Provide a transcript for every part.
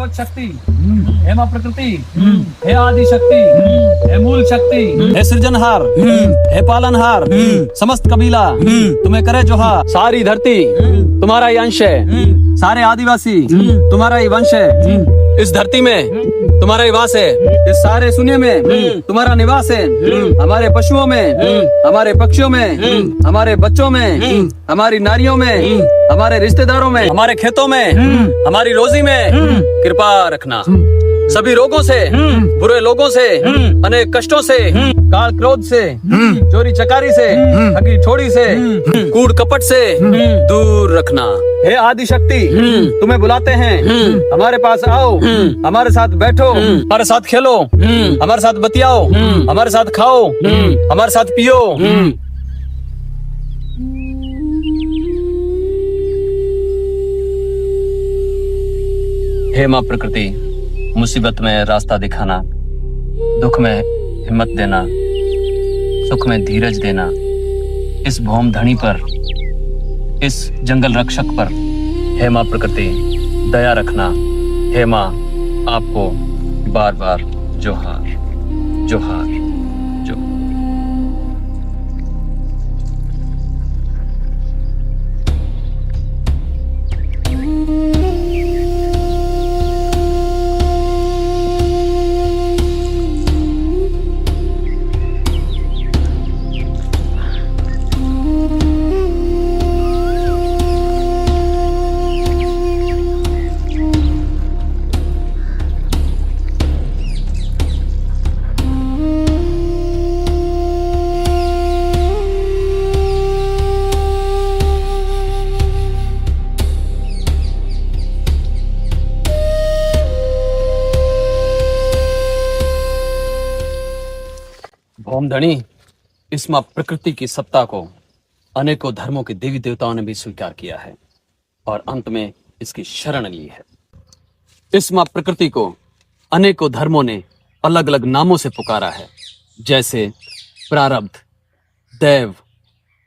भगवत शक्ति, हे माँ प्रकृति, हे आदि शक्ति, हे मूल शक्ति, हे सृजनहार, हे पालनहार, समस्त कबीला तुम्हें करे जोहार। सारी धरती तुम्हारा ही अंश है, सारे आदिवासी तुम्हारा ही वंश है। इस धरती में तुम्हारा ही वास है, इस सारे शून्य में तुम्हारा निवास है। हमारे पशुओं में, हमारे पक्षियों में, हमारे बच्चों में, हमारी नारियों में, हमारे रिश्तेदारों में, हमारे खेतों में, हमारी रोजी में कृपा रखना। सभी रोगों से, बुरे लोगों से, अनेक कष्टों से, काल क्रोध से, चोरी चकारी से, ठगी ठोड़ी से, कूड़ कपट से दूर रखना। हे आदि शक्ति, तुम्हें बुलाते हैं, हमारे पास आओ, हमारे साथ बैठो, हमारे साथ खेलो, हमारे साथ बतियाओ, हमारे साथ खाओ, हमारे साथ पियो। हे माँ प्रकृति, मुसीबत में रास्ता दिखाना, दुख में हिम्मत देना, सुख में धीरज देना, इस भौम धनी पर, इस जंगल रक्षक पर हे माँ प्रकृति दया रखना। हे माँ, आपको बार बार जोहार जोहार जो। भौम धनी, इस माँ प्रकृति की सत्ता को अनेकों धर्मों के देवी देवताओं ने भी स्वीकार किया है और अंत में इसकी शरण ली है। इस माँ प्रकृति को अनेकों धर्मों ने अलग अलग नामों से पुकारा है, जैसे प्रारब्ध, दैव,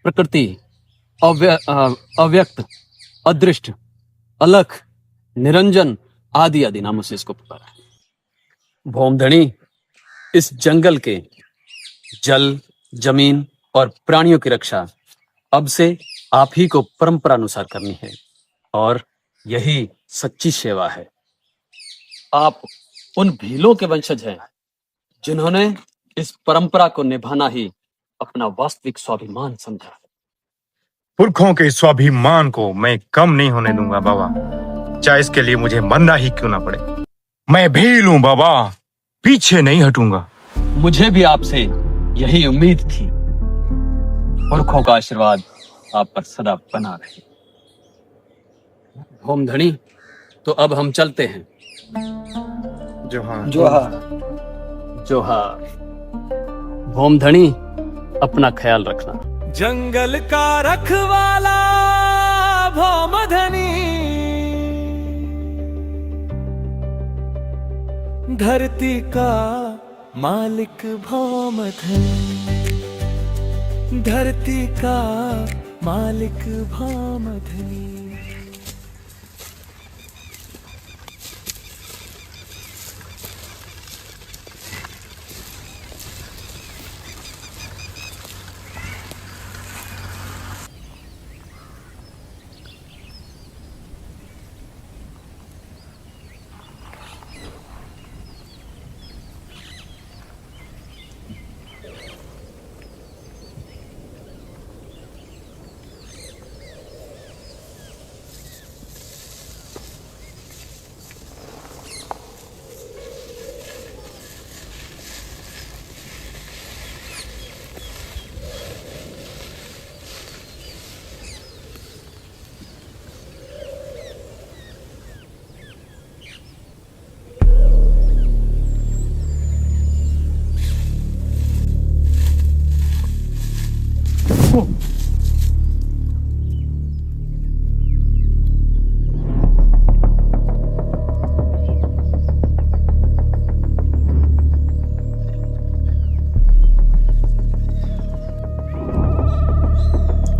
प्रकृति, अव्यक्त, अदृष्ट, अलख, निरंजन आदि आदि नामों से इसको पुकारा है। भौम धनी, इस जंगल के जल, जमीन और प्राणियों की रक्षा अब से आप ही को परंपरा अनुसार करनी है और यही सच्ची सेवा है। आप उन भीलों के वंशज हैं जिन्होंने इस परंपरा को निभाना ही अपना वास्तविक स्वाभिमान समझा है। पुरखों के स्वाभिमान को मैं कम नहीं होने दूंगा बाबा, चाहे इसके लिए मुझे मरना ही क्यों ना पड़े। मैं भील हूं बाबा, पीछे नहीं हटूंगा। मुझे भी आपसे यही उम्मीद थी। पुरखों का आशीर्वाद आप पर सदा बना रहे। भौम धनी, तो अब हम चलते हैं। जोहार जोहार जोहार। भौम धनी, अपना ख्याल रखना। जंगल का रखवाला भौम धनी, धरती का मालिक भौम धनी, धरती का मालिक भौम धनी।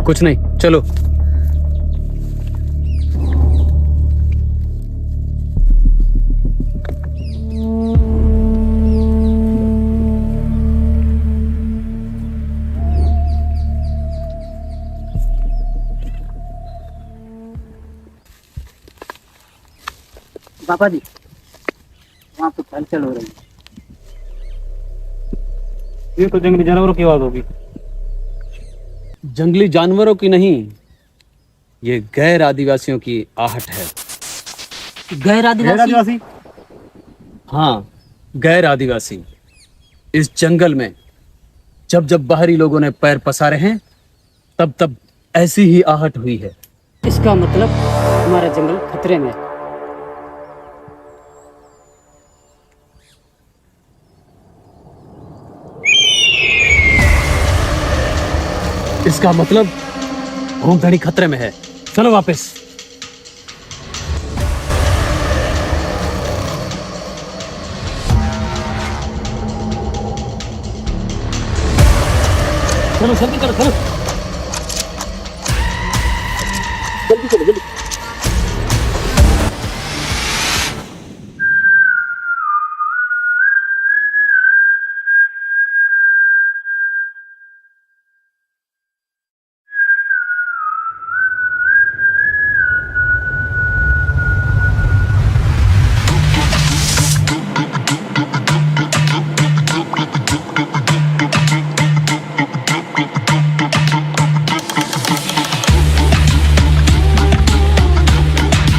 कुछ नहीं, चलो। पापा जी वहाँ पे हलचल हो रही है। ये तो जंगली जानवरों की आवाज होगी। जंगली जानवरों की नहीं, ये गैर आदिवासियों की आहट है। गैर आदिवासी? हाँ, गैर आदिवासी। इस जंगल में जब जब बाहरी लोगों ने पैर पसारे हैं, तब तब ऐसी ही आहट हुई है। इसका मतलब हमारा जंगल खतरे में है। इसका मतलब भूमधड़ी खतरे में है। चलो वापस। चलो जल्दी करो, चलो जल्दी चलो जल्दी।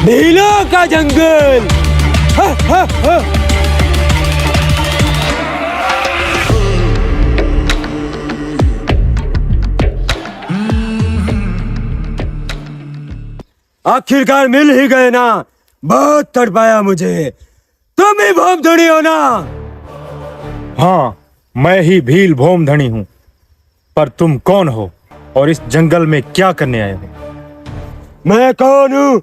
भीलों का जंगल। हा, हा, हा। आखिरकार मिल ही गए ना। बहुत तड़पाया मुझे। तुम ही भूमधड़ी हो ना? हाँ, मैं ही भील भोमधनी हूँ। पर तुम कौन हो और इस जंगल में क्या करने आए हो? मैं कौन हूँ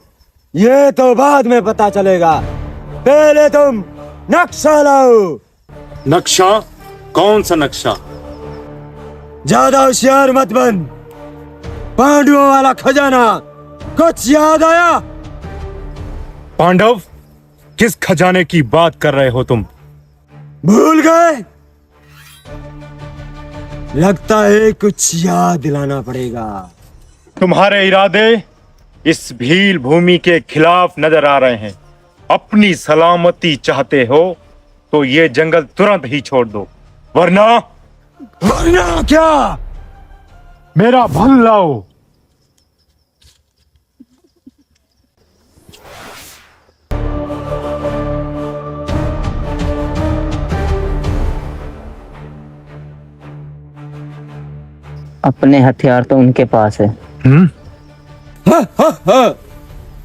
ये तो बाद में पता चलेगा। पहले तुम नक्शा लाओ। नक्शा? कौन सा नक्शा? ज्यादा होशियार मत बन। पांडवों वाला खजाना कुछ याद आया? पांडव? किस खजाने की बात कर रहे हो तुम? भूल गए? लगता है कुछ याद दिलाना पड़ेगा। तुम्हारे इरादे इस भील भूमि के खिलाफ नजर आ रहे हैं। अपनी सलामती चाहते हो तो ये जंगल तुरंत ही छोड़ दो, वरना क्या? मेरा भल लाओ। अपने हथियार तो उनके पास है। हा, हा, हा।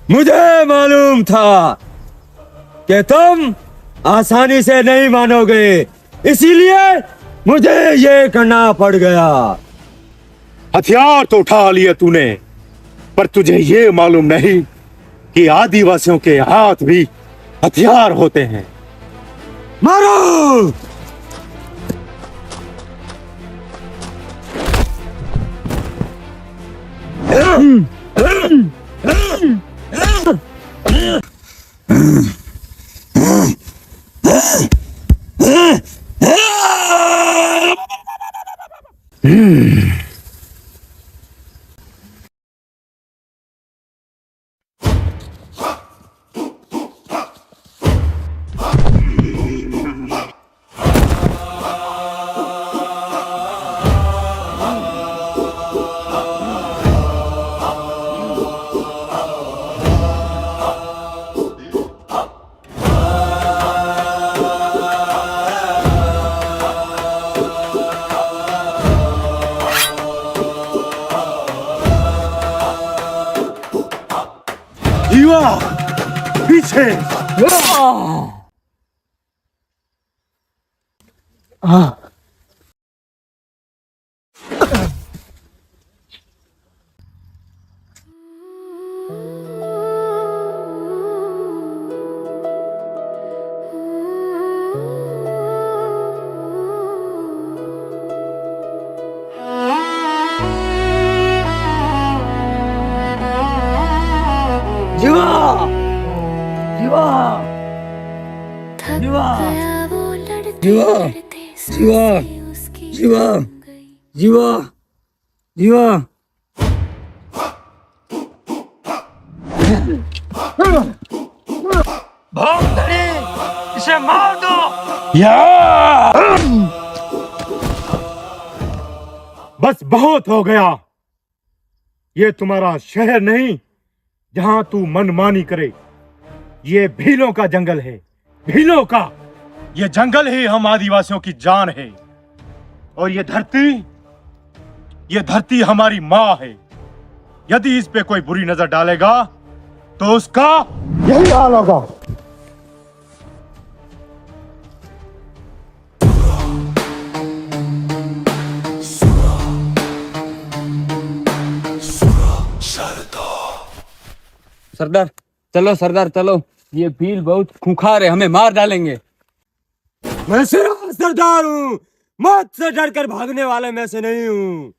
मुझे मालूम था कि तुम आसानी से नहीं मानोगे, इसीलिए मुझे ये करना पड़ गया। हथियार तो उठा लिए तूने, पर तुझे ये मालूम नहीं कि आदिवासियों के हाथ भी हथियार होते हैं। मारो! जीवा, पीछे। जीवा! जीवा! जीवा जीवा! जीवा! जीवा! जीवा! जीवा! भोंदड़ी, इसे मार दो। बस बहुत हो गया। ये तुम्हारा शहर नहीं जहां तू मनमानी करे। ये भीलों का जंगल है, भीलों का। ये जंगल ही हम आदिवासियों की जान है। और ये धरती हमारी माँ है। यदि इस पे कोई बुरी नजर डालेगा तो उसका यही हाल होगा। सरदार चलो, सरदार चलो, ये भील बहुत खूंखार है, हमें मार डालेंगे। मैं सिर्फ सरदार हूँ, मौत से डरकर भागने वाले में से नहीं हूँ।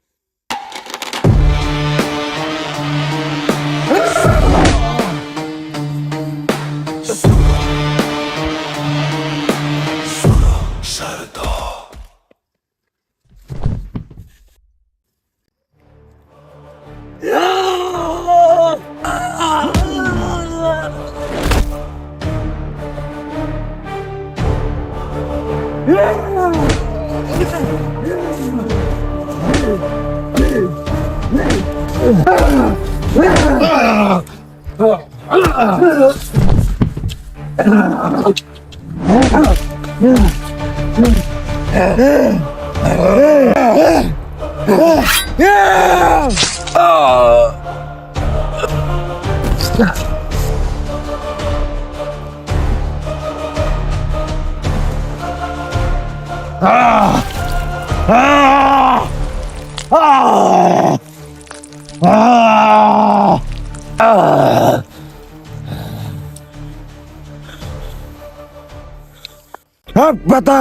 अब बता,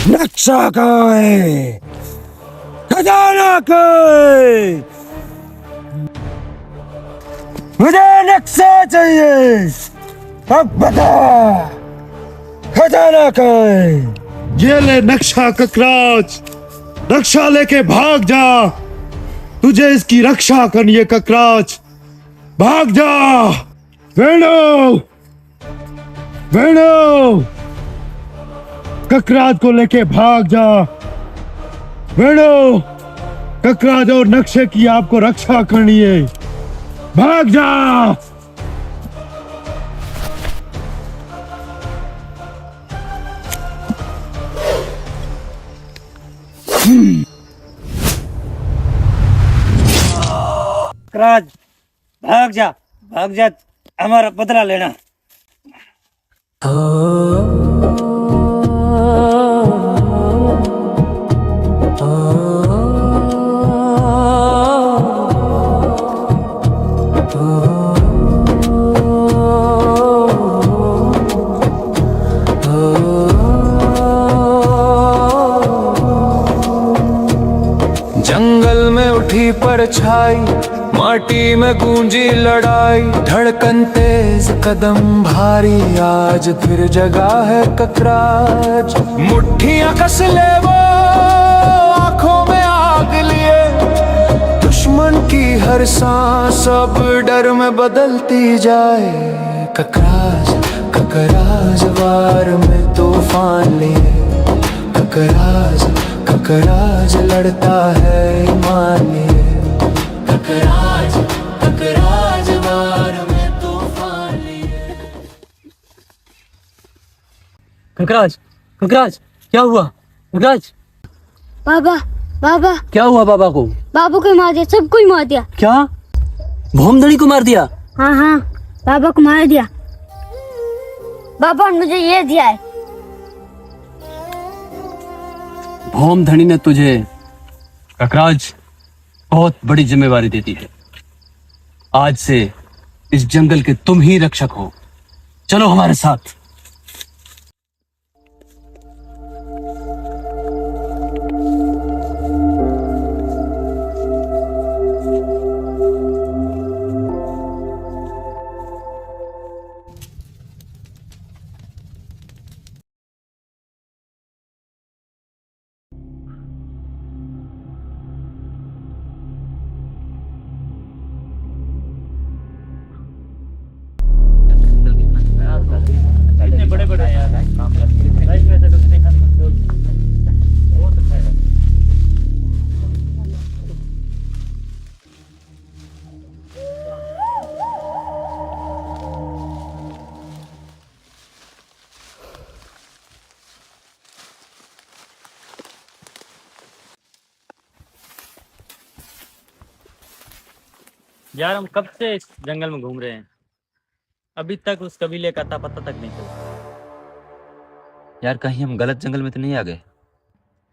नक्शा कहाँ है? खजाना कहाँ है? मुझे नक्शा चाहिए। अब बता, खजाना कहाँ है? ये ले नक्शा ककराच, रक्षा लेके भाग जा। तुझे इसकी रक्षा करनी है ककराच, भाग जा। वेणु, वेणु, ककराच को लेके भाग जा। वेणु, ककराच और नक्शे की आपको रक्षा करनी है, भाग जा। राज, भाग जा, भाग जा, हमारा बदला लेना। जंगल में उठी परछाई, माटी में गूंजी लड़ाई, धड़कन तेज कदम भारी, आज फिर जगा है ककराच। मुट्ठियां कस ले वो आंखों में आग लिए, दुश्मन की हर सांस अब डर में बदलती जाए। ककराच, ककराच वार में तूफान लिए, ककराच, ककराच लड़ता है ईमान लिए। ककराच, ककराच वार में तूफान लिए। ककराच, ककराच, क्या हुआ? ककराच, बाबा, बाबा, क्या हुआ बाबा को? बाबू को मार दिया, सबको ही मार दिया। क्या? भोमधड़ी को मार दिया? हाँ हाँ, बाबा को मार दिया। बाबा ने मुझे ये दिया है। भोमधड़ी ने तुझे ककराच बहुत बड़ी जिम्मेवारी देती है। आज से इस जंगल के तुम ही रक्षक हो। चलो हमारे साथ। बड़े बड़े हैं यार काम करते हैं लाइफ में ऐसा कभी देखा नहीं बहुत अच्छा है यार हम कब से इस जंगल में घूम रहे हैं अभी तक उस कबीले का अता पता तक नहीं चला यार कहीं हम गलत जंगल में तो नहीं आ गए?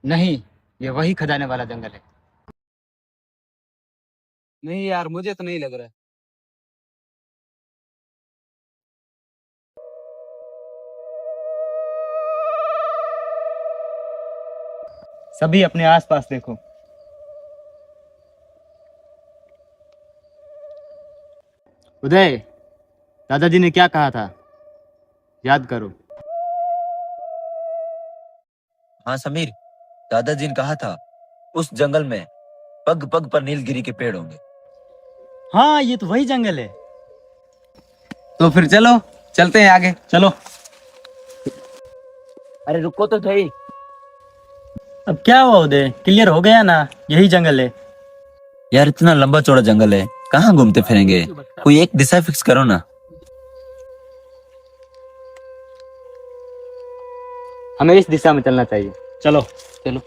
नहीं, ये वही खजाने वाला जंगल है। नहीं यार मुझे तो नहीं लग रहा है। सभी अपने आसपास देखो। उदय, दादाजी ने क्या कहा था? याद करो। हाँ समीर, दादाजी ने कहा था उस जंगल में पग पग पर नीलगिरी के पेड़ होंगे। हाँ, ये तो वही जंगल है। तो फिर चलो चलते हैं आगे। चलो। अरे रुको तो सही। अब क्या हुआ उदय, क्लियर हो गया ना? यही जंगल है। यार इतना लंबा चौड़ा जंगल है, कहाँ घूमते फिरेंगे? कोई एक दिशा फिक्स करो ना। हमें इस दिशा में चलना चाहिए। चलो चलो।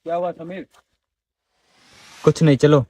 क्या हुआ समीर कुछ नहीं, चलो।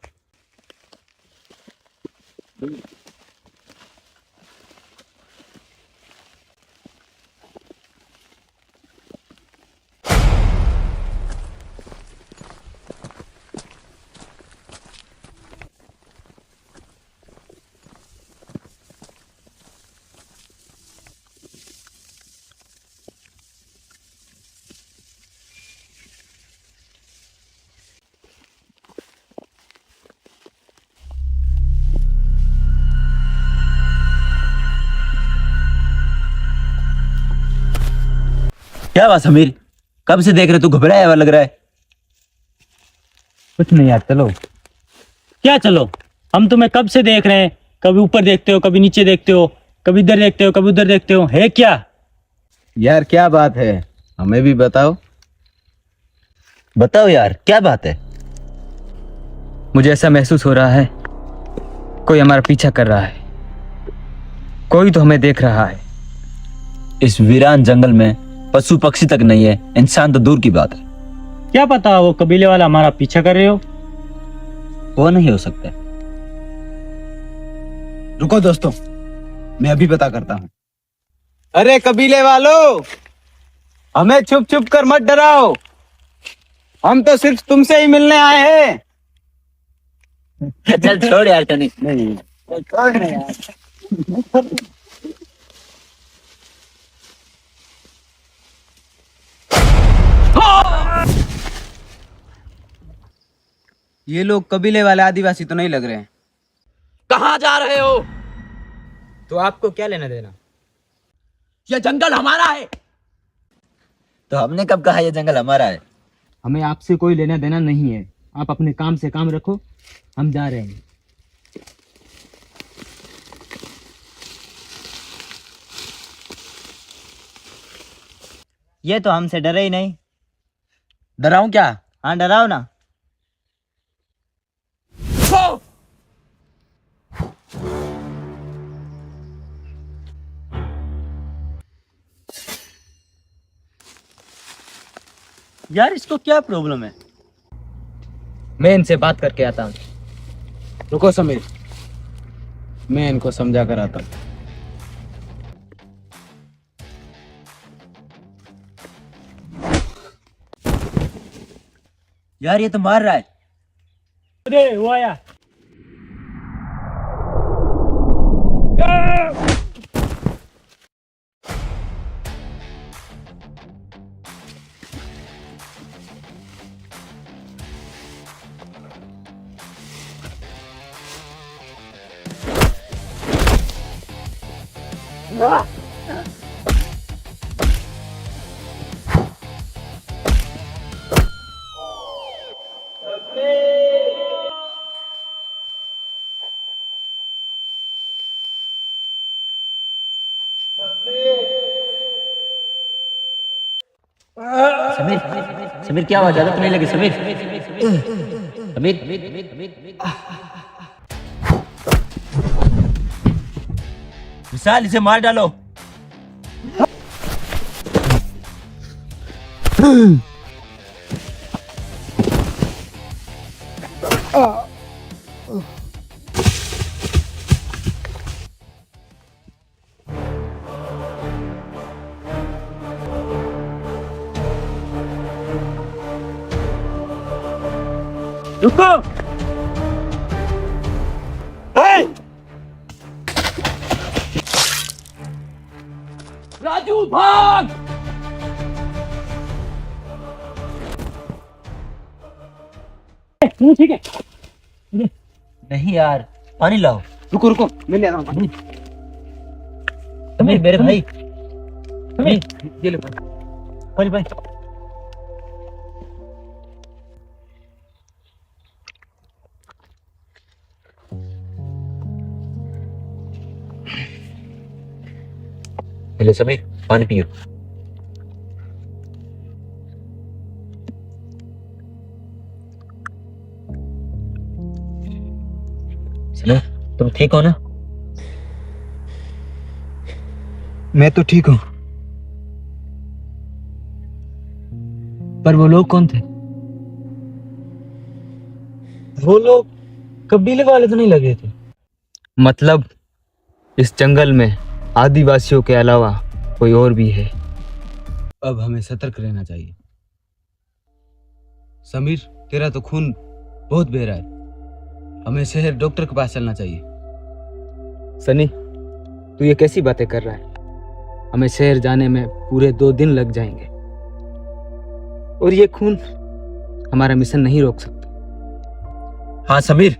क्या बात समीर, कब से देख रहे तू घबराया हुआ लग रहा है? कुछ नहीं यार, चलो। क्या चलो? हम तुम्हें कब से देख रहे हैं। कभी ऊपर देखते हो, कभी नीचे देखते हो, कभी इधर देखते हो, कभी उधर देखते हो। है क्या? यार क्या बात है, हमें भी बताओ। बताओ यार क्या बात है? मुझे ऐसा महसूस हो रहा है कोई हमारा पीछा कर रहा है। कोई तो हमें देख रहा है। इस वीरान जंगल में पशु पक्षी तक नहीं है, इंसान तो दूर की बात है। क्या पता वो कबीले वाला हमारा पीछा कर रहे हो। वो नहीं हो सकता। रुको दोस्तों, मैं अभी पता करता हूँ। अरे कबीले वालों, हमें छुप छुप कर मत डराओ, हम तो सिर्फ तुमसे ही मिलने आए हैं। चल छोड़ यार टनी। नहीं छोड़ ना यार। ये लोग कबीले वाले आदिवासी तो नहीं लग रहे हैं। कहाँ जा रहे हो? तो आपको क्या लेना देना? ये जंगल हमारा है। तो हमने कब कहा ये जंगल हमारा है? हमें आपसे कोई लेना देना नहीं है। आप अपने काम से काम रखो, हम जा रहे हैं। ये तो हमसे डरे ही नहीं। डराऊं क्या? हाँ डराओ ना। यार इसको क्या प्रॉब्लम है? मैं इनसे बात करके आता हूँ। रुको समीर, मैं इनको समझा कर आता हूँ। यार ये तो मार रहा है। अरे वो आया। समीर, समीर क्या हुआ? ज्यादा तो नहीं लगी समीर? समीर, विशाल इसे मार डालो। रुको। राजू भाग। ठीक है। नहीं यार, पानी लाओ। रुको रुको, मैं ले आता हूँ पानी। समीर मेरे भाई। समीर ये लो भाई भाई। हेलो समीर, पानी पियो। सुनो, तुम ठीक हो ना? मैं तो ठीक हूँ, पर वो लोग कौन थे? वो लोग कबीले वाले तो नहीं लगे थे? मतलब इस जंगल में आदिवासियों के अलावा कोई और भी है। अब हमें सतर्क रहना चाहिए। समीर, तेरा तो खून बहुत बह रहा है, हमें शहर डॉक्टर के पास चलना चाहिए। सनी, तू ये कैसी बातें कर रहा है? हमें शहर जाने में पूरे 2 दिन लग जाएंगे और ये खून हमारा मिशन नहीं रोक सकता। हाँ समीर,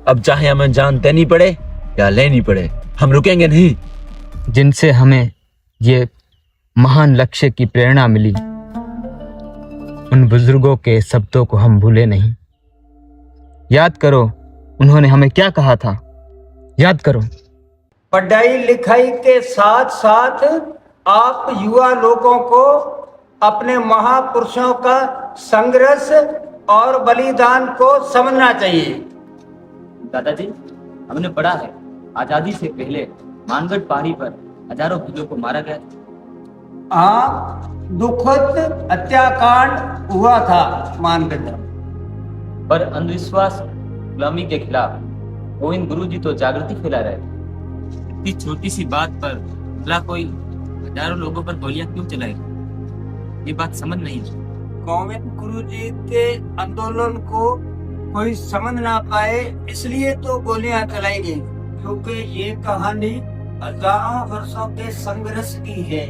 अब चाहे हमें जान देनी पड़े या लेनी पड़े, हम रुकेंगे नहीं। जिनसे हमें ये महान लक्ष्य की प्रेरणा मिली, उन बुजुर्गों के शब्दों को हम भूले नहीं। याद करो उन्होंने हमें क्या कहा था, याद करो। पढ़ाई लिखाई के साथ साथ आप युवा लोगों को अपने महापुरुषों का संघर्ष और बलिदान को समझना चाहिए। दादाजी, हमने पढ़ा है आजादी से पहले मानगढ़ पहाड़ी पर हजारों बुजुर्गों को मारा गया। हाँ, दुखद हत्याकांड हुआ था मानगढ़। पर अंधविश्वास गुलामी के खिलाफ गोविंद गुरुजी तो जागृति फैला रहे थे। इतनी छोटी सी बात पर भला कोई हजारों लोगों पर गोलियां क्यों चलाएगा? ये बात समझ नहीं। गोविंद गुरुजी के आंदोलन को कोई समझ ना पाए, इसलिए तो गोलियां चलाई गई, क्योंकि ये कहानी हजारों वर्षों के संघर्ष की है।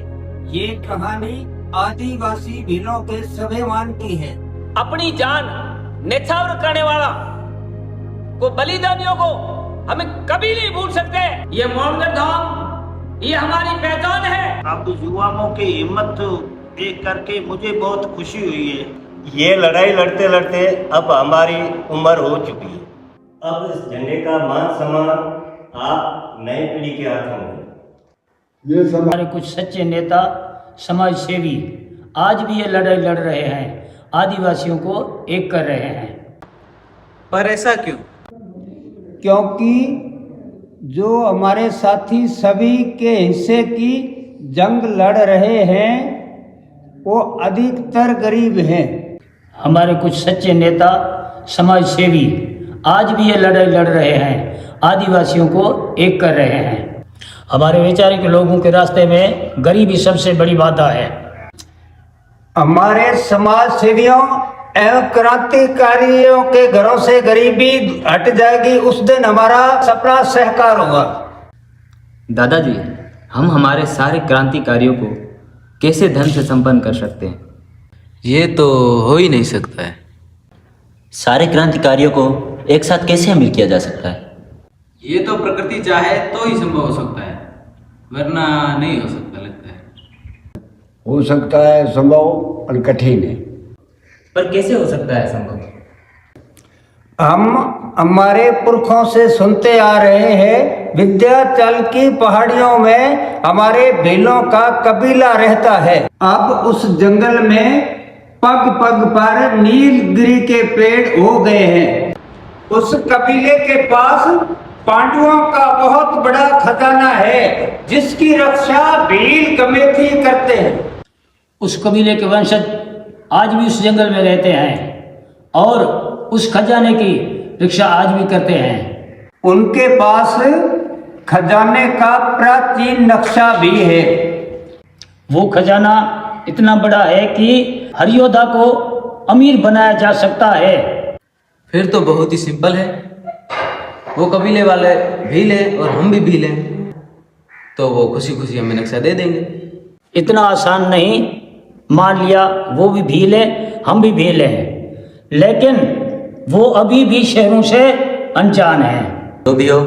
ये कहानी आदिवासी भीलों के स्वाभिमान की है। अपनी जान न्यौछावर करने वाला को बलिदानियों को हमें कभी नहीं भूल सकते। ये मानगढ़ धाम, ये हमारी पहचान है। अब युवाओं की हिम्मत देख करके मुझे बहुत खुशी हुई है। ये लड़ाई लड़ते लड़ते अब हमारी उम्र हो चुकी है। अब इस झंडे का मान सम्मान आप नई पीढ़ी के हाथों में। हमारे कुछ सच्चे नेता, समाज सेवी आज भी ये लड़ाई लड़ रहे हैं, आदिवासियों को एक कर रहे हैं। पर ऐसा क्यों? क्योंकि जो हमारे साथी सभी के हिस्से की जंग लड़ रहे हैं, वो अधिकतर गरीब हैं। हमारे कुछ सच्चे नेता समाज सेवी आज भी ये लड़ाई लड़ रहे हैं, आदिवासियों को एक कर रहे हैं। हमारे वैचारिक लोगों के रास्ते में गरीबी सबसे बड़ी बाधा है। हमारे समाज सेवियों एवं क्रांतिकारियों के घरों से गरीबी हट जाएगी, उस दिन हमारा सपना साकार होगा। दादाजी, हम हमारे सारे क्रांतिकारियों को कैसे धन से संपन्न कर सकते हैं? ये तो हो ही नहीं सकता है। सारे क्रांतिकारियों को एक साथ कैसे अमीर किया जा सकता है? ये तो प्रकृति चाहे तो ही संभव हो सकता है, वरना नहीं हो सकता लगता है। हो सकता है संभव और कठिन है। पर कैसे हो सकता है संभव? हम हमारे पुरखों से सुनते आ रहे हैं, विंध्याचल की पहाड़ियों में हमारे भीलों का कबीला रहता है। अब उस जंगल में पग पग पर नीलगिरी के पेड़ हो गए हैं। उस कबीले के पास पांडवों का बहुत बड़ा खजाना है, जिसकी रक्षा भील कमेटी करते हैं। उस कबीले के वंशज आज भी उस जंगल में रहते हैं और उस खजाने की रक्षा आज भी करते हैं। उनके पास खजाने का प्राचीन नक्शा भी है। वो खजाना इतना बड़ा है कि हर योद्धा को अमीर बनाया जा सकता है। फिर तो बहुत ही सिंपल है। वो कबीले वाले भील हैं और हम भी भील हैं, तो वो खुशी खुशी हमें नक्शा दे देंगे। इतना आसान नहीं। मान लिया वो भी भील है, हम भी भील हैं, लेकिन वो अभी भी शहरों से अनजान है। तो भी हो,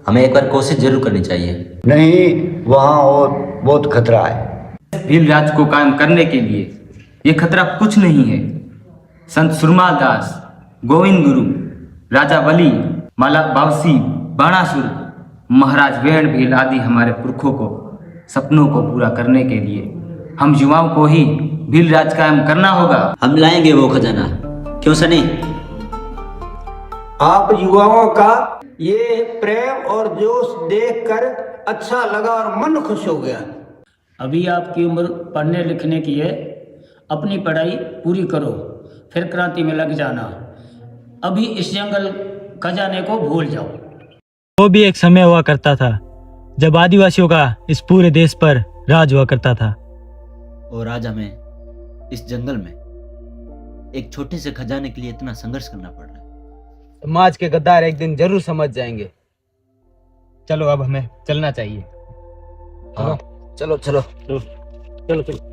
हमें एक बार कोशिश जरूर करनी चाहिए। नहीं, वहाँ और बहुत खतरा है। भील राज को कायम करने के लिए ये खतरा कुछ नहीं है। संत सुरमा दास, गोविंद गुरु, राजा बली, माला बावसी, बाणासुर, महाराज वेण भील आदि हमारे पुरखों को सपनों को पूरा करने के लिए हम युवाओं को ही भील राज कायम करना होगा। हम लाएंगे वो खजाना, क्यों सनी? आप युवाओं का ये प्रेम और जोश देखकर अच्छा लगा और मन खुश हो गया। अभी आपकी उम्र पढ़ने लिखने की है, अपनी पढ़ाई पूरी करो, फिर क्रांति में लग जाना। अभी इस जंगल खजाने को भूल जाओ। वो भी एक समय हुआ करता था जब आदिवासियों का इस पूरे देश पर राज हुआ करता था। और आज हमें इस जंगल में एक छोटे से खजाने के लिए इतना संघर्ष करना पड़ रहा है। समाज के गद्दार एक दिन जरूर समझ जाएंगे। चलो अब हमें चलना चाहिए। हाँ, चलो चलो चलो चलो।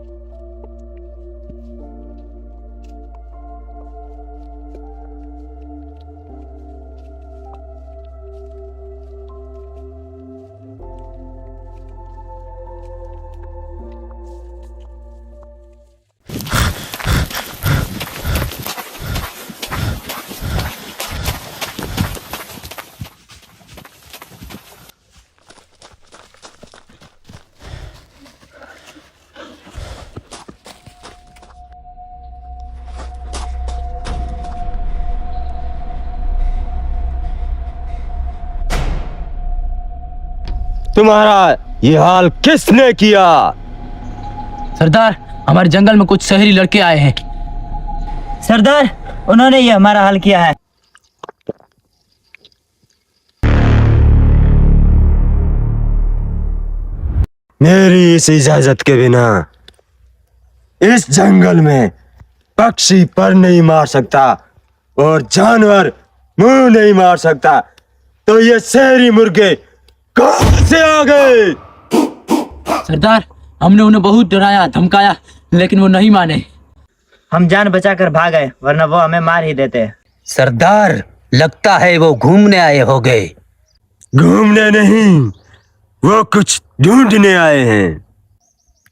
तुम्हारा ये हाल किसने किया? सरदार, हमारे जंगल में कुछ शहरी लड़के आए हैं। सरदार, उन्होंने ये हमारा हाल किया है। मेरी इस इजाजत के बिना इस जंगल में पक्षी पर नहीं मार सकता और जानवर मुंह नहीं मार सकता, तो ये शहरी मुर्गे कहां से आ गए? सरदार, हमने उन्हें बहुत डराया धमकाया, लेकिन वो नहीं माने। हम जान बचाकर भाग गए, वरना वो हमें मार ही देते। सरदार, लगता है वो घूमने आए हो गए। घूमने नहीं, वो कुछ ढूंढने आए हैं।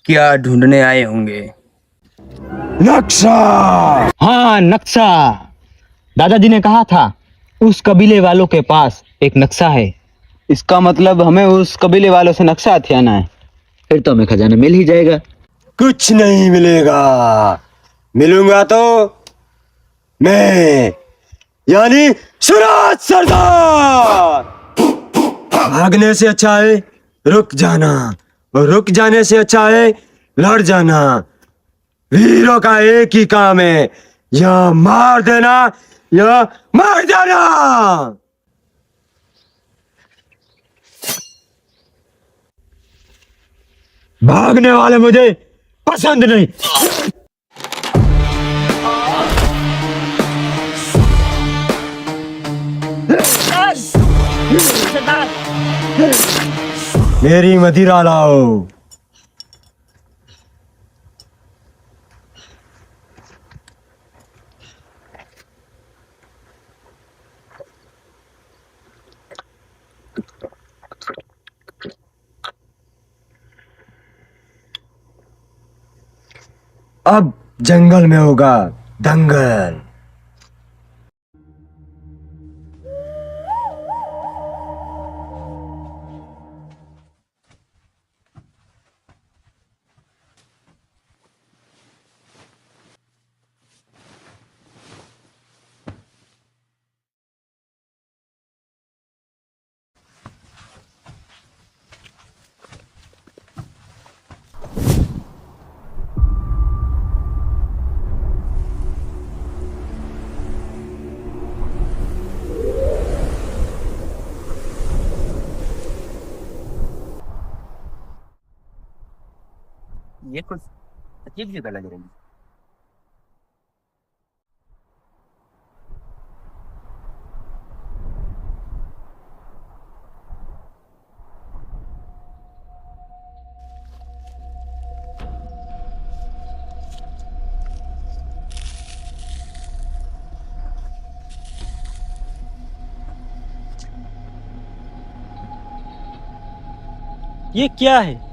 क्या ढूंढने आए होंगे? नक्शा। हाँ, नक्शा। दादाजी ने कहा था उस कबीले वालों के पास एक नक्शा है। इसका मतलब हमें उस कबीले वालों से नक्शा हथियाना है। फिर तो हमें खजाना मिल ही जाएगा। कुछ नहीं मिलेगा। मिलूंगा तो मैं, यानी सूरज सरदार। भागने से अच्छा है रुक जाना, और रुक जाने से अच्छा है लड़ जाना। वीरों का एक ही काम है, या मार देना या मार देना। भागने वाले मुझे पसंद नहीं। मेरी मदिरा लाओ। अब जंगल में होगा दंगल। ये कुछ अजीब जगह लग रही है। ये क्या है?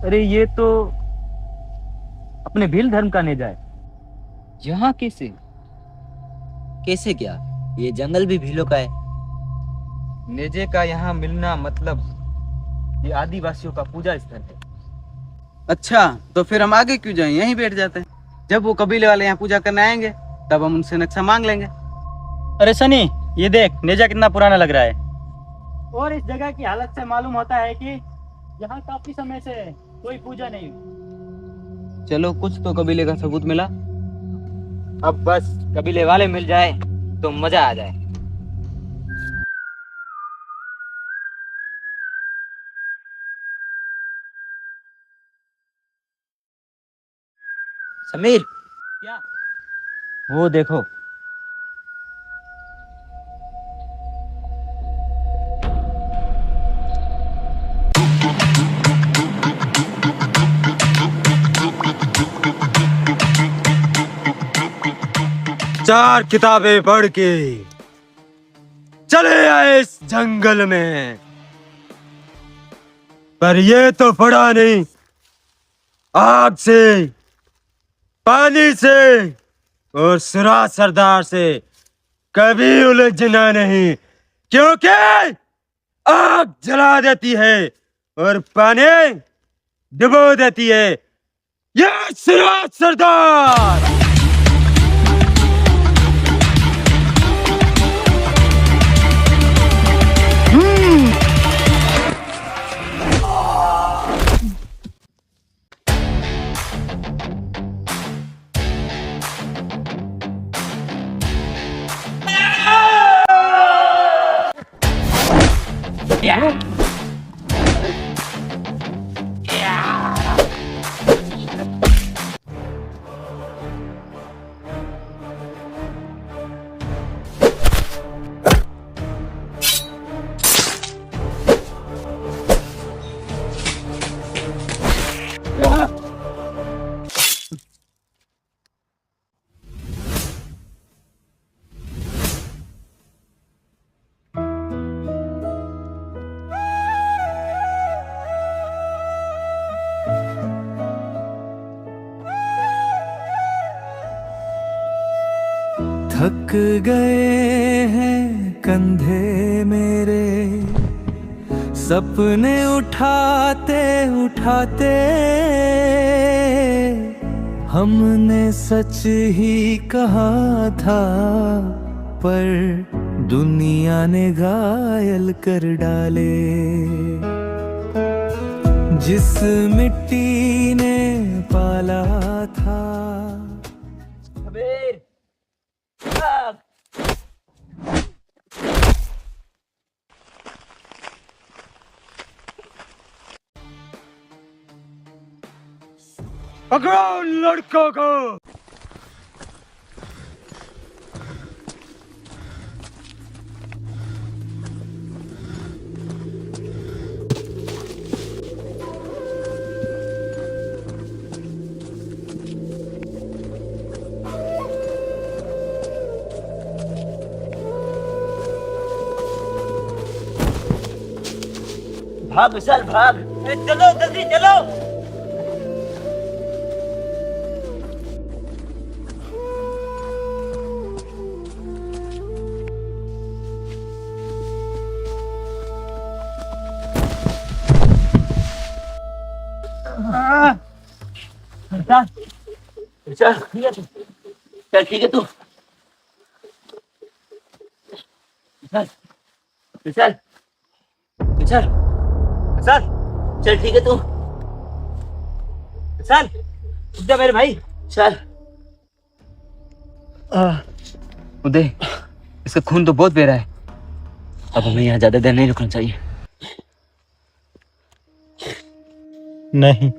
अरे ये तो अपने भील धर्म का नेजा है। यहाँ कैसे? कैसे क्या? ये जंगल भी भीलों का है। नेजे का यहाँ मिलना मतलब ये आदिवासियों का पूजा स्थल है। अच्छा, तो फिर हम आगे क्यों जाएं? यहीं बैठ जाते हैं। जब वो कबीले वाले यहाँ पूजा करने आएंगे तब हम उनसे नक्शा मांग लेंगे। अरे सनी, ये देख नेजा कितना पुराना लग रहा है। और इस जगह की हालत से मालूम होता है कि यहाँ काफी समय से कोई पूजा नहीं हुई। चलो, कुछ तो कबीले का सबूत मिला। अब बस कबीले वाले मिल जाए तो मजा आ जाए। समीर, क्या? वो देखो। चार किताबें पढ़ के चले आए इस जंगल में, पर ये तो पढ़ा नहीं आग से, पानी से और सुराज सरदार से कभी उलझना नहीं, क्योंकि आग जला देती है और पानी डुबो देती है। ये सुराज सरदार। थक गए हैं कंधे मेरे, सपने उठाते उठाते। हमने सच ही कहा था, पर दुनिया ने घायल कर डाले, जिस मिट्टी ने पाला था। पकड़ो उन लड़कों को। भाग विशाल भाग। चलो जल्दी चलो। विशाल चल ठीक है तू। विशाल विशाल विशाल विशाल चल ठीक है तू। विशाल उठ जा मेरे भाई। विशाल उदय, इसका खून तो बहुत बह रहा है। अब हमें यहाँ ज्यादा देर नहीं रुकना चाहिए। नहीं,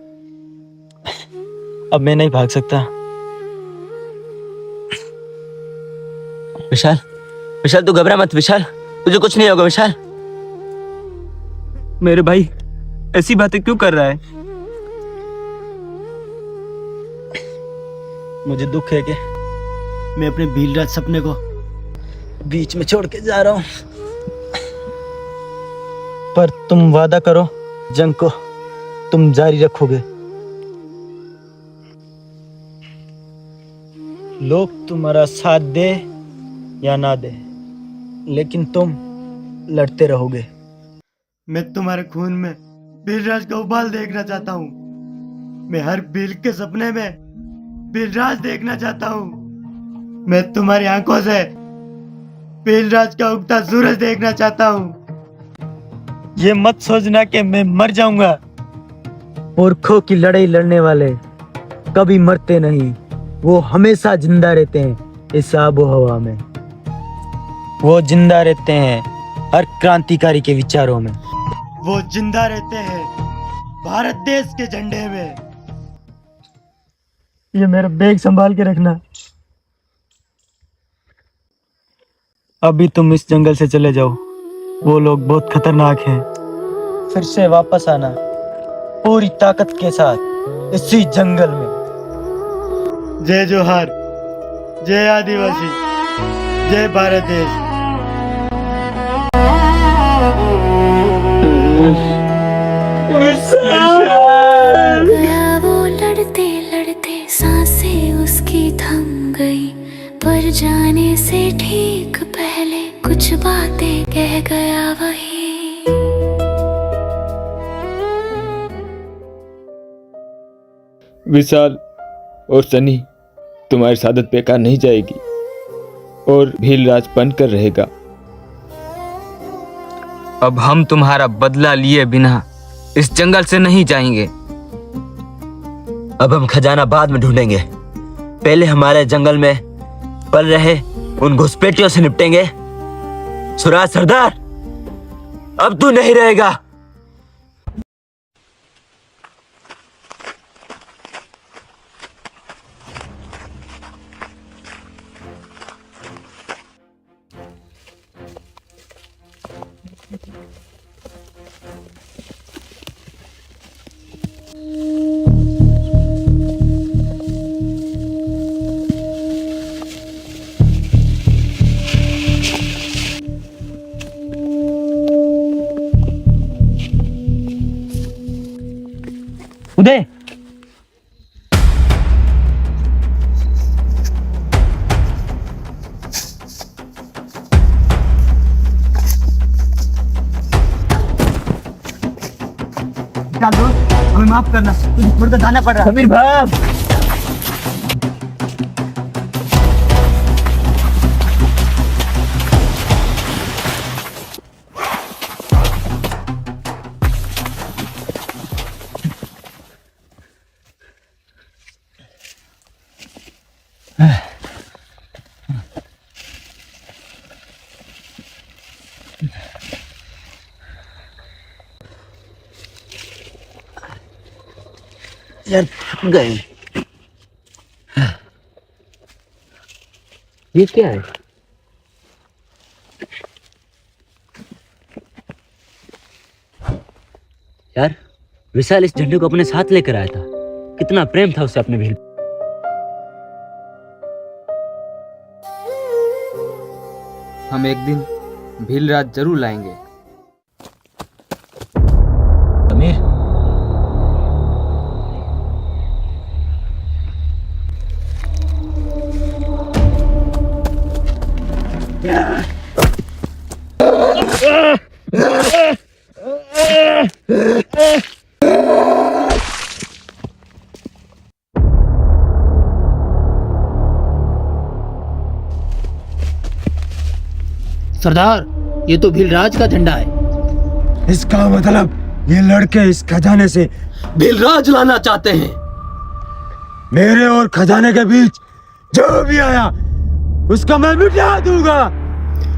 अब मैं नहीं भाग सकता। विशाल विशाल तू घबरा मत। विशाल तुझे कुछ नहीं होगा। विशाल मेरे भाई ऐसी बातें क्यों कर रहा है? मुझे दुख है कि मैं अपने भीलराज सपने को बीच में छोड़ के जा रहा हूँ। पर तुम वादा करो, जंग को तुम जारी रखोगे। लोग तुम्हारा साथ दे या ना दे, लेकिन तुम लड़ते रहोगे। मैं तुम्हारे खून में भीलराज का उबाल देखना चाहता हूँ। मैं हर भील के सपने में भीलराज देखना चाहता हूँ। मैं तुम्हारी आंखों से भीलराज का उगता सूरज देखना चाहता हूँ। ये मत सोचना कि मैं मर जाऊंगा। मूर्खों की लड़ाई लड़ने वाले कभी मरते नहीं, वो हमेशा जिंदा रहते हैं इस आबो हवा में। वो जिंदा रहते हैं हर क्रांतिकारी के विचारों में। वो जिंदा रहते हैं भारत देश के झंडे में। ये मेरा बैग संभाल के रखना। अभी तुम इस जंगल से चले जाओ, वो लोग बहुत खतरनाक हैं। फिर से वापस आना पूरी ताकत के साथ इसी जंगल में। जय जोहार, जय आदिवासी, जय भारत देश। वो लड़ते लड़ते सांसें उसकी थम गई, पर जाने से ठीक पहले कुछ बातें कह गया वही। विशाल और सनी, तुम्हारी सादत बेकार नहीं जाएगी और भीलराज बनकर रहेगा। अब हम तुम्हारा बदला लिए बिना इस जंगल से नहीं जाएंगे। अब हम खजाना बाद में ढूंढेंगे, पहले हमारे जंगल में पल रहे उन घुसपैठियों से निपटेंगे। सुराज सरदार, अब तू नहीं रहेगा। उदय, हमें माफ करना, तुझे थोड़ा जाना पड़ रहा है। समीर भाई, यार थक गए। ये क्या है? यार विशाल इस झंडे को अपने साथ लेकर आया था, कितना प्रेम था उसे अपने भील। हम एक दिन भीलराज जरूर लाएंगे। समीर, सरदार, ये तो भीलराज का झंडा है। इसका मतलब ये लड़के इस खजाने से भीलराज लाना चाहते हैं। मेरे और खजाने के बीच जो भी आया उसका मैं मिटा दूंगा।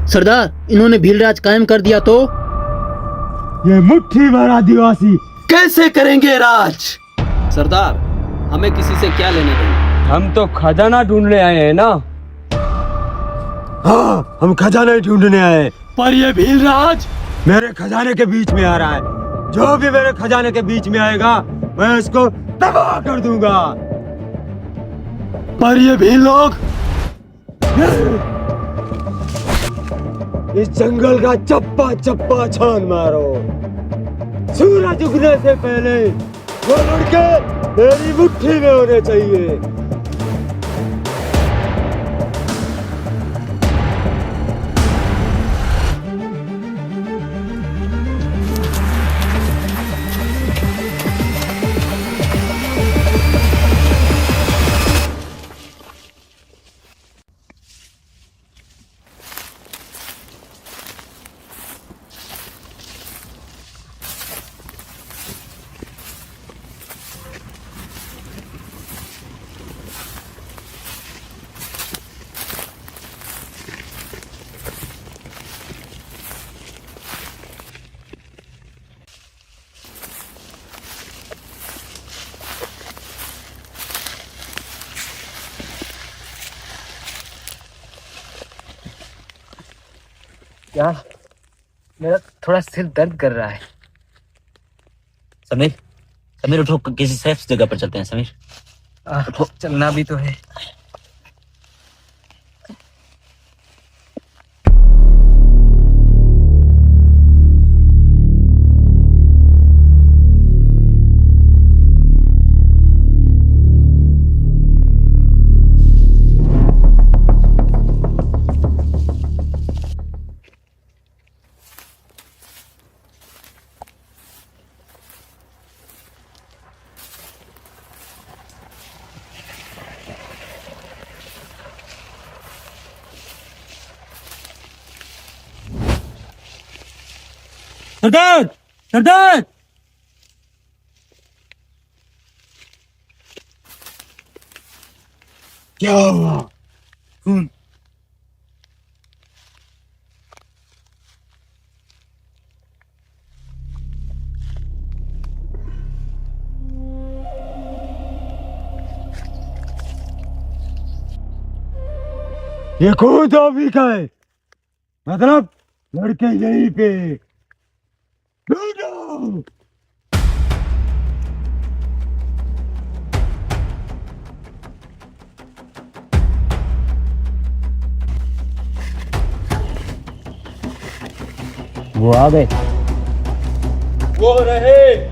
सरदार, इन्होंने भीलराज कायम कर दिया तो ये मुट्ठी भर आदिवासी कैसे करेंगे राज? सरदार, हमें किसी से क्या लेने देना? हम तो खजाना ढूंढने आए हैं ना। हाँ, हम खजाना ही ढूंढने आए हैं। पर ये भीलराज मेरे खजाने के बीच में आ रहा है। जो भी मेरे खजाने के बीच में आएगा मैं उसको तबाह कर दूंगा। पर ये भील लोग इस जंगल का चप्पा चप्पा छान मारो। सूरज उगने से पहले वो लड़के मेरी मुट्ठी में होने चाहिए। यार मेरा थोड़ा सिर दर्द कर रहा है। समीर, समीर उठो, किसी सेफ जगह पर चलते हैं। समीर उठो, चलना भी तो है। सरदार, सरदार, क्या हुआ? खून? ये खून तो अभी का है, मतलब लड़के यहीं पे। ढूंढो। वो आ गए। वो रहे।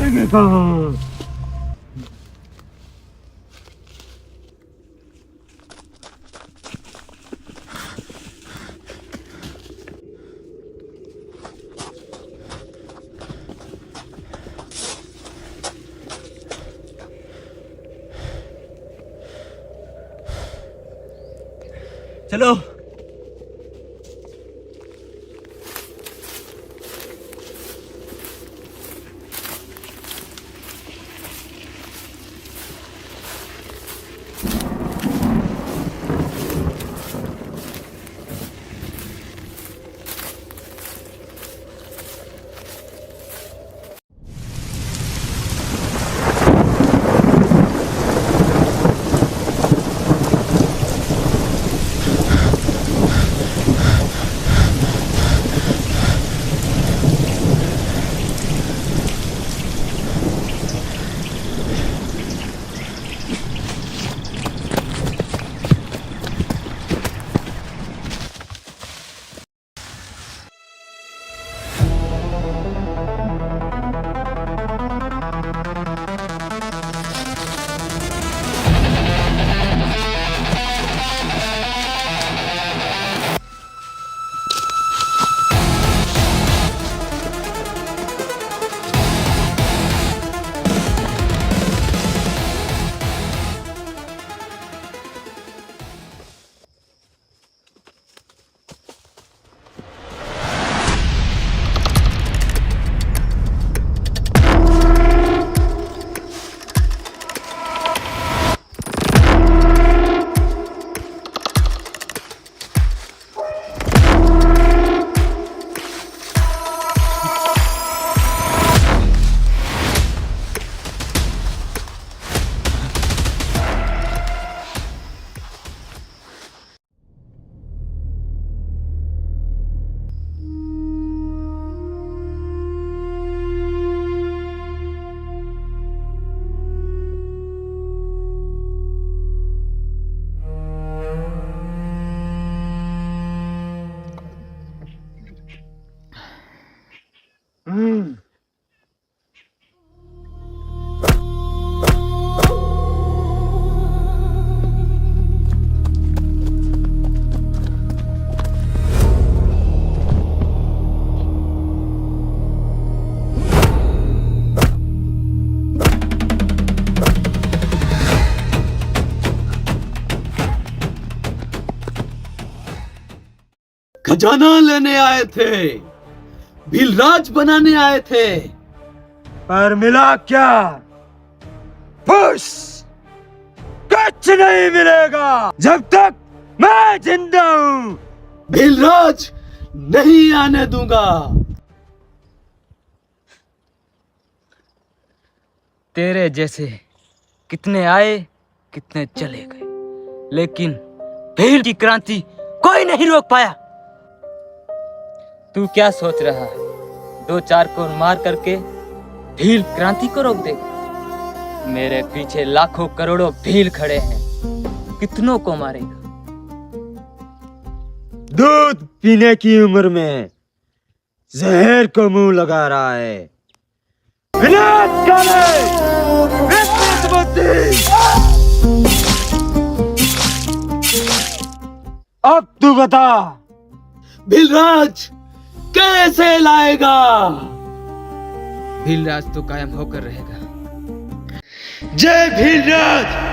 जाएंगे कहाँ? चलो। खजाना लेने आए थे, भीलराज बनाने आए थे, पर मिला क्या? फुस! कुछ नहीं मिलेगा जब तक मैं जिंदा हूं। भीलराज नहीं आने दूंगा। तेरे जैसे कितने आए कितने चले गए, लेकिन भील की क्रांति कोई नहीं रोक पाया। तू क्या सोच रहा है? 2-4 को मार करके भील क्रांति को रोक देगा? मेरे पीछे लाखों करोड़ों भील खड़े हैं, कितनों को मारेगा? दूध पीने की उम्र में जहर को मुंह लगा रहा है। विनाश करे! विपरीत बुद्धि! अब तू बता, भीलराज कैसे लाएगा? भीलराज तो कायम होकर रहेगा। जय भीलराज!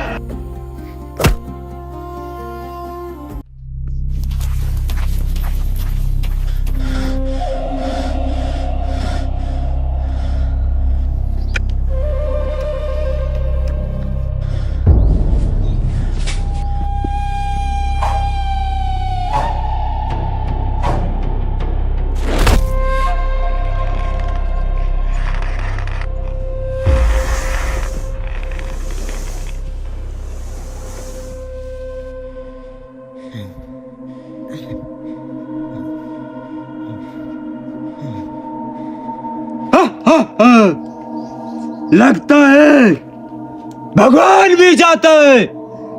लगता है भगवान भी चाहता है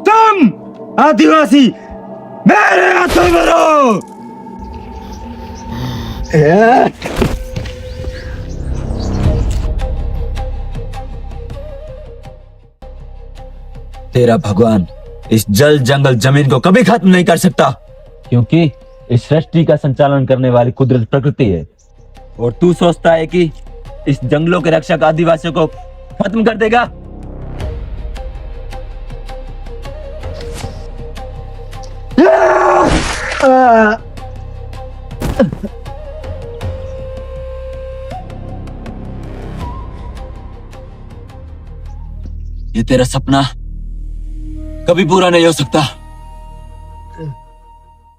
तुम आदिवासी मेरे हाथों मरो। तेरा भगवान इस जल जंगल जमीन को कभी खत्म नहीं कर सकता, क्योंकि इस सृष्टि का संचालन करने वाली कुदरत प्रकृति है। और तू सोचता है कि इस जंगलों के रक्षक आदिवासियों को खत्म कर देगा? ये तेरा सपना कभी पूरा नहीं हो सकता।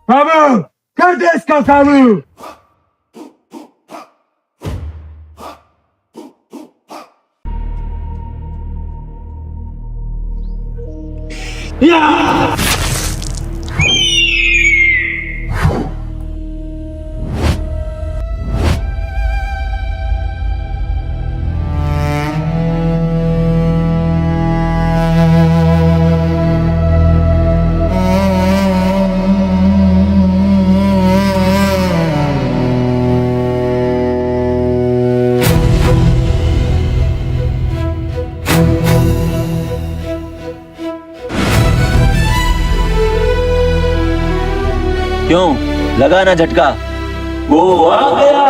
काबू कर दे इसका काबू। क्यों लगा ना झटका? वो आ गया।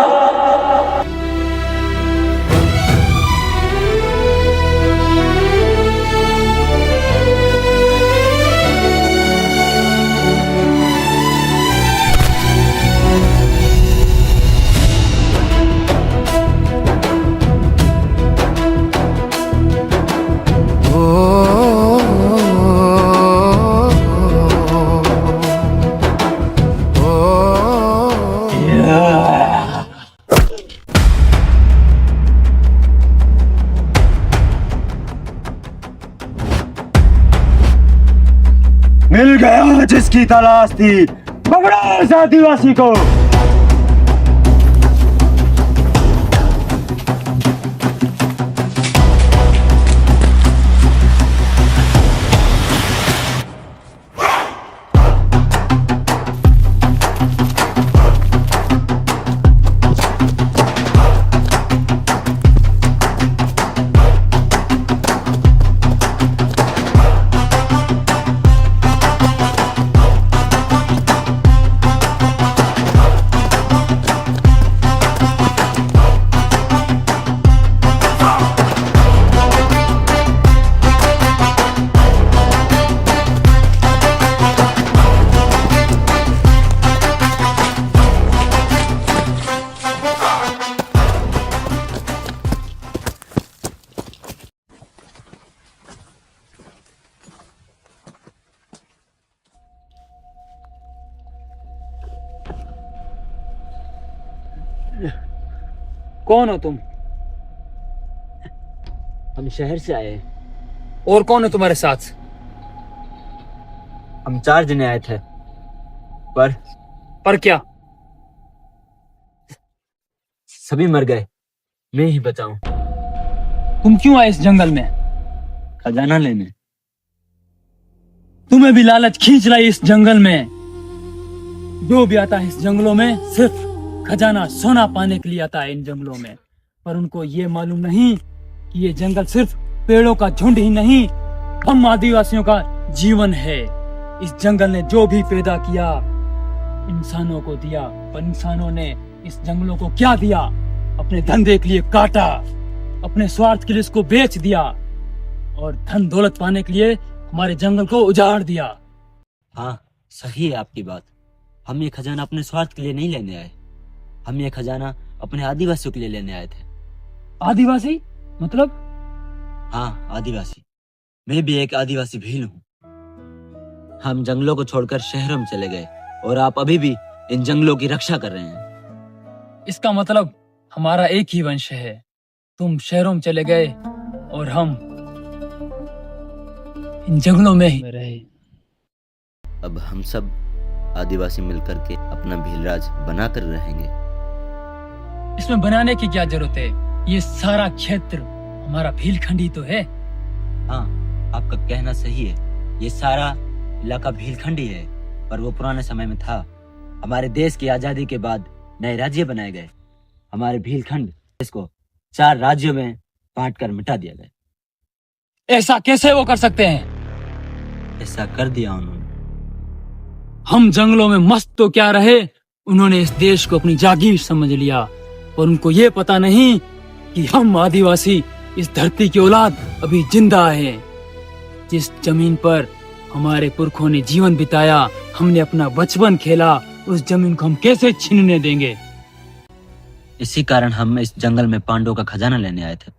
मिल गया जिसकी तलाश थी, पकड़ो इस आदिवासी को। कौन हो तुम? हम शहर से आए हैं। और कौन है तुम्हारे साथ? हम 4 जने आए थे, पर क्या? सभी मर गए, मैं ही बचा हूं। तुम क्यों आए इस जंगल में? खजाना लेने। तुम्हें भी लालच खींच लाई इस जंगल में। जो भी आता है इस जंगलों में सिर्फ खजाना सोना पाने के लिए आता है इन जंगलों में, पर उनको ये मालूम नहीं कि ये जंगल सिर्फ पेड़ों का झुंड ही नहीं, हम आदिवासियों का जीवन है। इस जंगल ने जो भी पैदा किया इंसानों को दिया, पर इंसानों ने इस जंगलों को क्या दिया? अपने धंधे के लिए काटा, अपने स्वार्थ के लिए इसको बेच दिया और धन दौलत पाने के लिए हमारे जंगल को उजाड़ दिया। हाँ, सही है आपकी बात। हम ये खजाना अपने स्वार्थ के लिए नहीं लेने आए, हम ये खजाना अपने आदिवासियों के लिए लेने आए थे। आदिवासी मतलब? हाँ, आदिवासी। मैं भी एक आदिवासी भील हूँ। हम जंगलों को छोड़कर शहरों में चले गए और आप अभी भी इन जंगलों की रक्षा कर रहे हैं। इसका मतलब हमारा एक ही वंश है। तुम शहरों में चले गए और हम इन जंगलों में ही रहे। अब हम सब आदिवासी मिलकर के अपना भीलराज बनाकर रहेंगे। इसमें बनाने की क्या जरूरत है? ये सारा क्षेत्र हमारा भीलखंड ही तो है। हाँ, आपका कहना सही है, ये सारा इलाका भीलखंड ही है, पर वो पुराने समय में था। हमारे देश की आजादी के बाद नए राज्य बनाए गए। हमारे भीलखंड देश को 4 राज्यों में बांटकर मिटा दिया गया। ऐसा कैसे वो कर सकते हैं? ऐसा कर दिया उन्होंने। हम जंगलों में मस्त तो क्या रहे, उन्होंने इस देश को अपनी जागीर समझ लिया और उनको ये पता नहीं कि हम आदिवासी इस धरती की औलाद अभी जिंदा है। जिस जमीन पर हमारे पुरखों ने जीवन बिताया, हमने अपना बचपन खेला, उस जमीन को हम कैसे छीनने देंगे। इसी कारण हम इस जंगल में पांडवों का खजाना लेने आए थे।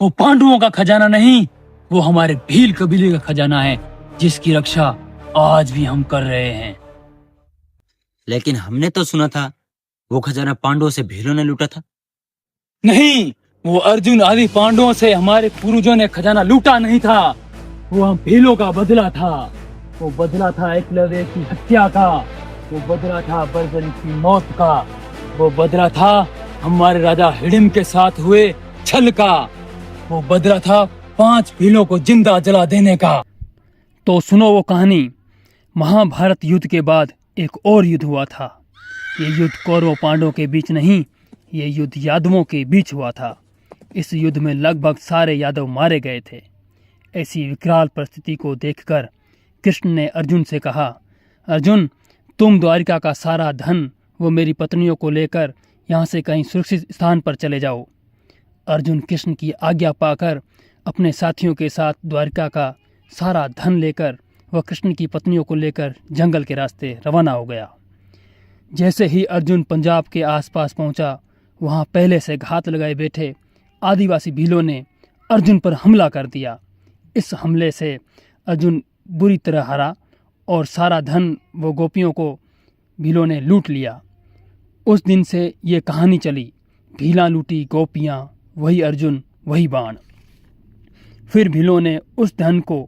वो पांडवों का खजाना नहीं, वो हमारे भील कबीले का खजाना है, जिसकी रक्षा आज भी हम कर रहे हैं। लेकिन हमने तो सुना था वो खजाना पांडवों से भीलों ने लूटा था। नहीं, वो अर्जुन आदि पांडवों से हमारे पूर्वजों ने खजाना लूटा नहीं था। वो हम भीलों का बदला था। वो बदला था एकलव्य की हत्या का, वो बदला था बर्जन की मौत का, वो बदला था हमारे राजा हिडिंब के साथ हुए छल का, वो बदला था 5 भीलों को जिंदा जला देने का। तो सुनो वो कहानी। महाभारत युद्ध के बाद एक और युद्ध हुआ था। ये युद्ध कौरवों पांडवों के बीच नहीं, ये युद्ध यादवों के बीच हुआ था। इस युद्ध में लगभग सारे यादव मारे गए थे। ऐसी विकराल परिस्थिति को देखकर कृष्ण ने अर्जुन से कहा, अर्जुन, तुम द्वारिका का सारा धन वो मेरी पत्नियों को लेकर यहाँ से कहीं सुरक्षित स्थान पर चले जाओ। अर्जुन कृष्ण की आज्ञा पाकर अपने साथियों के साथ द्वारिका का सारा धन लेकर वह कृष्ण की पत्नियों को लेकर जंगल के रास्ते रवाना हो गया। जैसे ही अर्जुन पंजाब के आसपास पहुंचा, वहां पहले से घात लगाए बैठे आदिवासी भीलों ने अर्जुन पर हमला कर दिया। इस हमले से अर्जुन बुरी तरह हारा और सारा धन वो गोपियों को भीलों ने लूट लिया। उस दिन से ये कहानी चली, भीला लूटी गोपियाँ, वही अर्जुन वही बाण। फिर भीलों ने उस धन को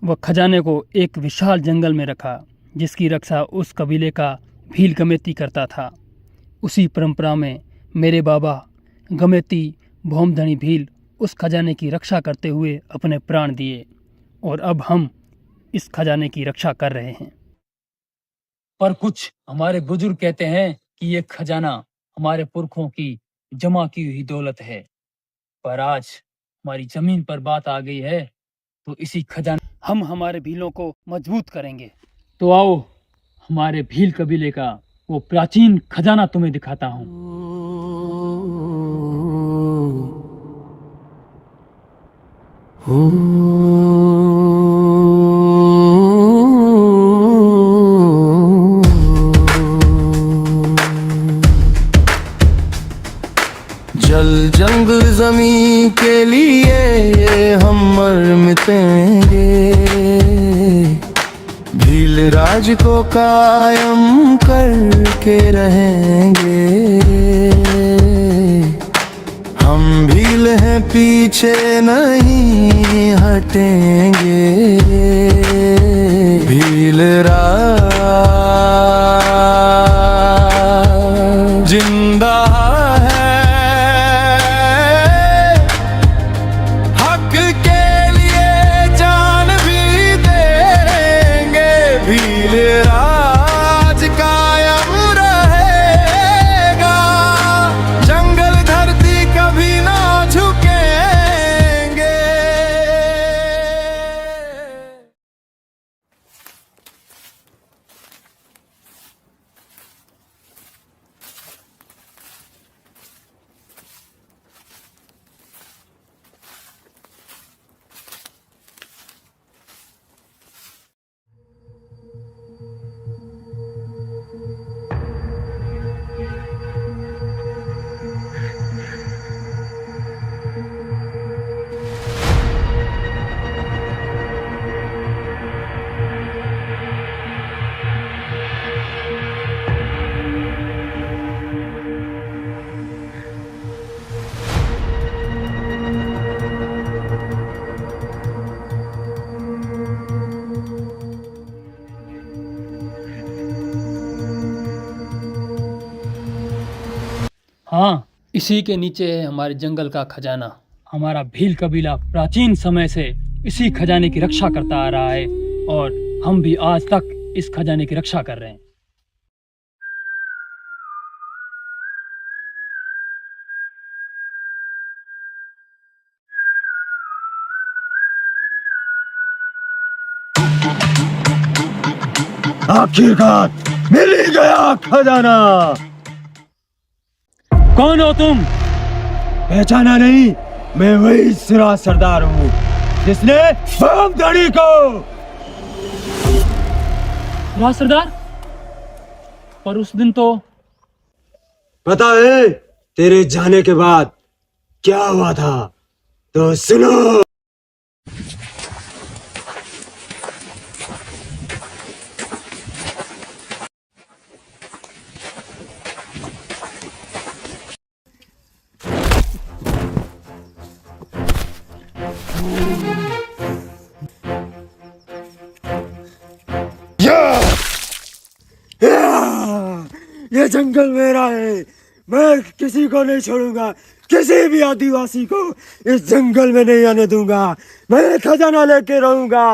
व खजाने को एक विशाल जंगल में रखा, जिसकी रक्षा उस कबीले का भील गमेती करता था। उसी परंपरा में मेरे बाबा गमेती भौमधनी भील उस खजाने की रक्षा करते हुए अपने प्राण दिए, और अब हम इस खजाने की रक्षा कर रहे हैं। पर कुछ हमारे बुजुर्ग कहते हैं कि ये खजाना हमारे पुरखों की जमा की हुई दौलत है, पर आज हमारी जमीन पर बात आ गई है, तो इसी खजाने हम हमारे भीलों को मजबूत करेंगे। तो आओ, हमारे भील कबीले का वो प्राचीन खजाना तुम्हें दिखाता हूँ। जल जंगल जमीन के लिए ये हम मर मिटेंगे, भील राज को कायम करके रहेंगे। हम भील हैं, पीछे नहीं हटेंगे। भील राज जिंदा हाँ, इसी के नीचे है हमारे जंगल का खजाना। हमारा भील कबीला प्राचीन समय से इसी खजाने की रक्षा करता आ रहा है, और हम भी आज तक इस खजाने की रक्षा कर रहे हैं। आखिरकार मिल ही गया खजाना। कौन हो तुम? पहचाना नहीं? मैं वही सिराज सरदार हूँ जिसने बम धड़ी को। राज सरदार, पर उस दिन तो पता है तेरे जाने के बाद क्या हुआ था? तो सुनो। ये जंगल मेरा है, मैं किसी को नहीं छोड़ूंगा, किसी भी आदिवासी को इस जंगल में नहीं आने दूंगा। मैं खजाना लेके रहूंगा,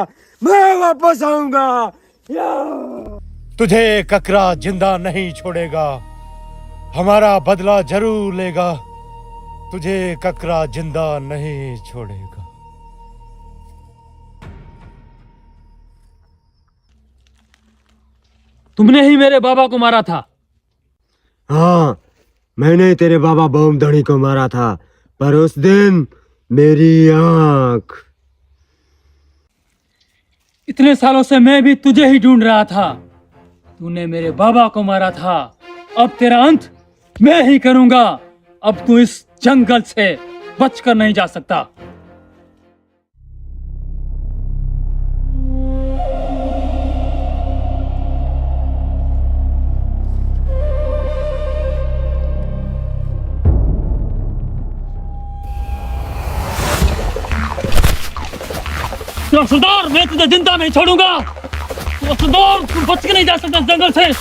मैं वापस आऊंगा। तुझे ककरा जिंदा नहीं छोड़ेगा, हमारा बदला जरूर लेगा। तुझे ककरा जिंदा नहीं छोड़ेगा। तुमने ही मेरे बाबा को मारा था। हाँ, मैंने तेरे बाबा बम धड़ी को मारा था, पर उस दिन मेरी आंख। इतने सालों से मैं भी तुझे ही ढूंढ रहा था। तूने मेरे बाबा को मारा था, अब तेरा अंत मैं ही करूंगा। अब तू इस जंगल से बचकर नहीं जा सकता। सरदार, मैं तुझे जिंदा नहीं छोड़ूंगा। सरदार, तू बच के नहीं जा सकता इस जंगल से।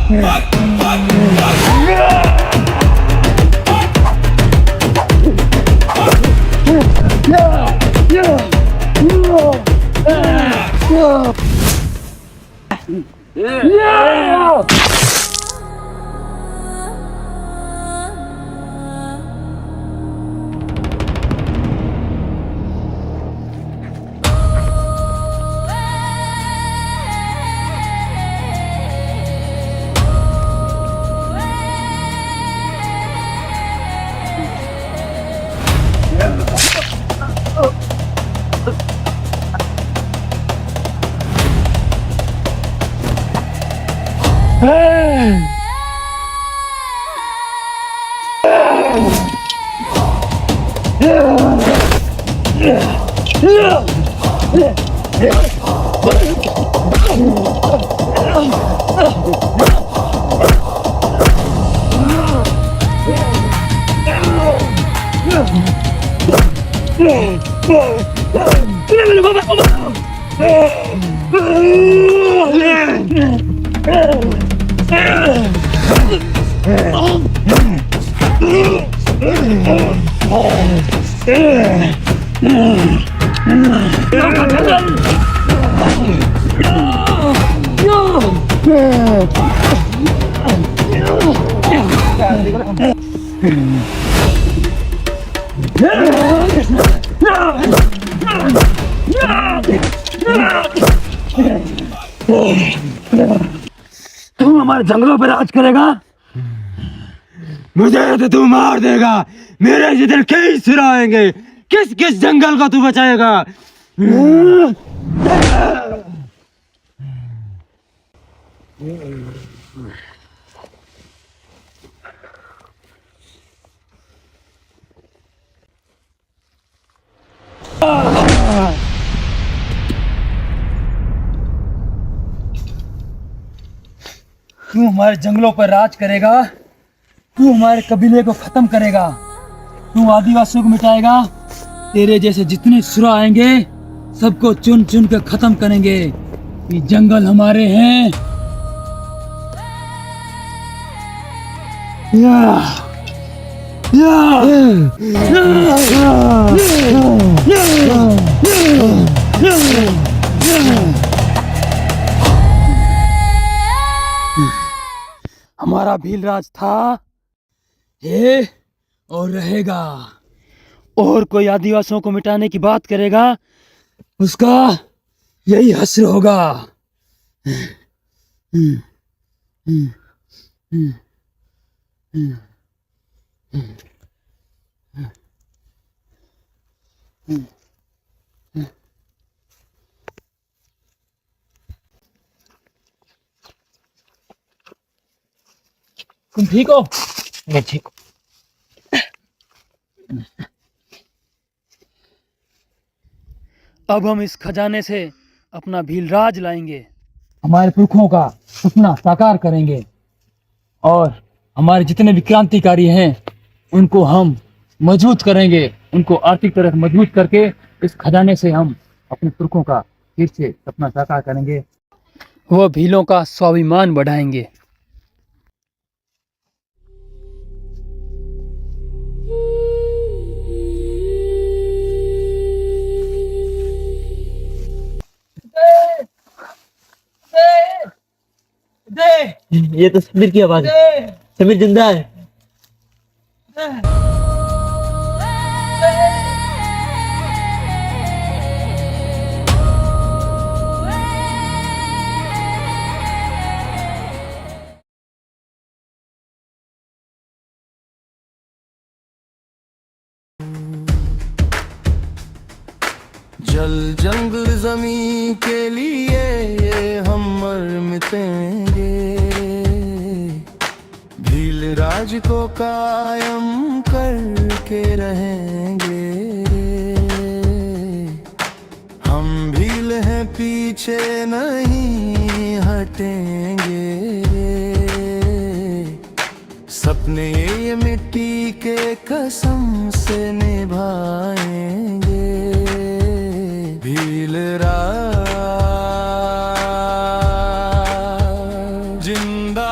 तू हमारे जंगलों पर राज करेगा, मुझे तो तू मार देगा। मेरे जितने कई सिर आएंगे, किस किस जंगल को तू बचाएगा? तू हमारे जंगलों पर राज करेगा, तू हमारे कबीले को खत्म करेगा, तू आदिवासियों को मिटाएगा। तेरे जैसे जितने सुरा आएंगे सबको चुन चुन कर खत्म करेंगे। ये जंगल हमारे हैं। हमारा भीलराज था, है और रहेगा। और कोई आदिवासियों को मिटाने की बात करेगा, उसका यही हश्र होगा। तुम ठीक हो? मैं ठीक हूँ। अब हम इस खजाने से अपना भीलराज लाएंगे, हमारे पुरखों का सपना साकार करेंगे और हमारे जितने भी क्रांतिकारी हैं उनको हम मजबूत करेंगे। उनको आर्थिक तरह से मजबूत करके इस खजाने से हम अपने पुरखों का फिर से सपना साकार करेंगे। वह भीलों का स्वाभिमान बढ़ाएंगे। ये तो समीर की आवाज है। समीर जिंदा है। जल जंगल जमीन के लिए ये हम मर मिटेंगे, भील राज को कायम करके रहेंगे। हम भील हैं, पीछे नहीं हटेंगे। सपने ये मिट्टी के कसम से निभाएंगे। भील राज जिंदा